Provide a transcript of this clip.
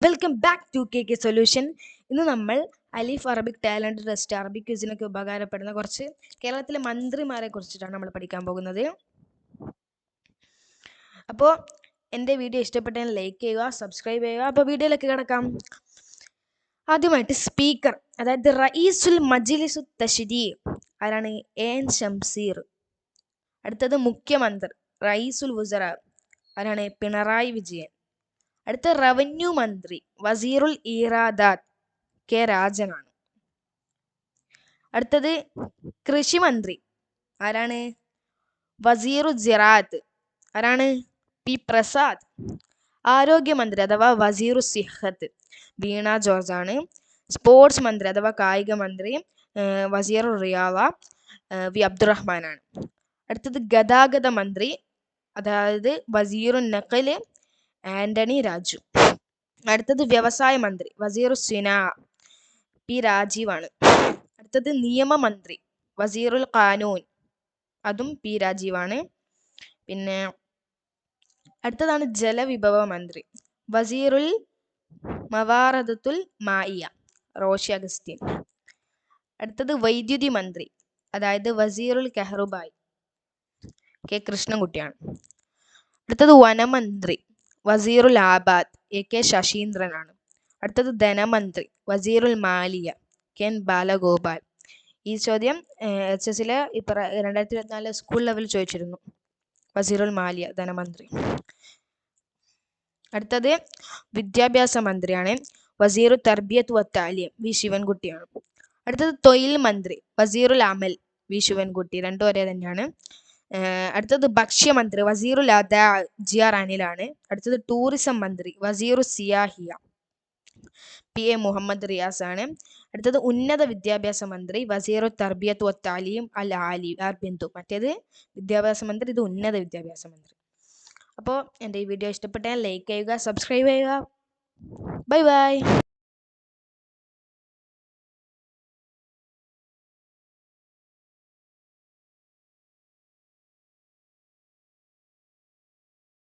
Welcome back to K solution. ഇന്ന് നമ്മൾ Alif Arabic talent test, Arabic ക്വിസിനൊക്കെ ഉപകാരപ്പെടുന്ന കുറച്ച് കേരളത്തിലെ മന്ത്രിമാരെ കുറിച്ചിട്ടാണ് നമ്മൾ പഠിക്കാൻ പോകുന്നത്. അപ്പോൾ എൻ്റെ വീഡിയോ ഇഷ്ടപ്പെട്ടെങ്കിൽ ലൈക്ക് ചെയ്യുക, സബ്സ്ക്രൈബ് ചെയ്യുക. അപ്പോൾ വീഡിയോയിലേക്ക് കിടക്കാം. ആദ്യമായിട്ട് സ്പീക്കർ, അതായത് റയീസുൽ മജ്ലിസു തശ്രീ ആരാണ്? എൻ ഷംസീർ. അടുത്തത് മുഖ്യമന്ത്രി റയീസുൽ വുസറ ആരാണ്? പിണറായി വിജയൻ. അടുത്ത റവന്യൂ മന്ത്രി വസീറുൽ ഈറാദാത്ത് കെ രാജനാണ്. അടുത്തത് കൃഷി മന്ത്രി ആരാണ്? വസീറു സിറാത്ത് ആരാണ്? പി പ്രസാദ്. ആരോഗ്യമന്ത്രി അഥവാ വസീറു സിഹത്ത് വീണ ജോർജ് ആണ്. സ്പോർട്സ് മന്ത്രി അഥവാ കായിക മന്ത്രി വസീറു റിയാവ വി അബ്ദുറഹ്മാനാണ്. അടുത്തത് ഗതാഗത മന്ത്രി അതായത് വസീറു നഖല് ആന്റണി രാജു. അടുത്തത് വ്യവസായ മന്ത്രി വസീറു സിനാ പി രാജീവാണ്. അടുത്തത് നിയമമന്ത്രി വസീറുൽ ഖാനൂൻ, അതും പി രാജീവാണ്. പിന്നെ അടുത്തതാണ് ജലവിഭവ മന്ത്രി വസീറുൽ മവാറദത്തുൽ മായിയ റോഷി അഗസ്റ്റിൻ. അടുത്തത് വൈദ്യുതി മന്ത്രി അതായത് വസീറുൽ കെഹ്റുബായ് കെ കൃഷ്ണൻകുട്ടിയാണ്. അടുത്തത് വനമന്ത്രി വസീറുൽ ആബാദ് എ കെ ശശീന്ദ്രനാണ്. അടുത്തത് ധനമന്ത്രി വസീറുൽ മാലിയ കെ എൻ ബാലഗോപാൽ. ഈ ചോദ്യം HS ഇപ്പോൾ 2024 സ്കൂൾ ലെവൽ ചോദിച്ചിരുന്നു. വസീറുൽ മാലിയ ധനമന്ത്രി. അടുത്തത് വിദ്യാഭ്യാസ മന്ത്രിയാണ് വസീറു തർബിയത്ത് വ താലീം വി ശിവൻകുട്ടിയാണ്. അടുത്തത് തൊഴിൽ മന്ത്രി വസീറുൽ അമൽ വി ശിവൻകുട്ടി, രണ്ടും ഒരേ തന്നെയാണ്. അടുത്തത് ഭക്ഷ്യമന്ത്രി വസീറുൽ അദാ GR അനിലാണ്. അടുത്തത് ടൂറിസം മന്ത്രി വസീറു സിയാഹിയ PA മുഹമ്മദ് റിയാസ് ആണ്. അടുത്തത് ഉന്നത വിദ്യാഭ്യാസ മന്ത്രി വസീറു തർബിയത്ത് വ താലീം അൽ ആലി ആർ ബിന്ദു. മറ്റേത് വിദ്യാഭ്യാസ മന്ത്രി, ഇത് ഉന്നത വിദ്യാഭ്യാസ മന്ത്രി. അപ്പോൾ എൻ്റെ ഈ വീഡിയോ ഇഷ്ടപ്പെട്ടാൽ ലൈക്ക് ചെയ്യുക, സബ്സ്ക്രൈബ് ചെയ്യുക. Bye bye.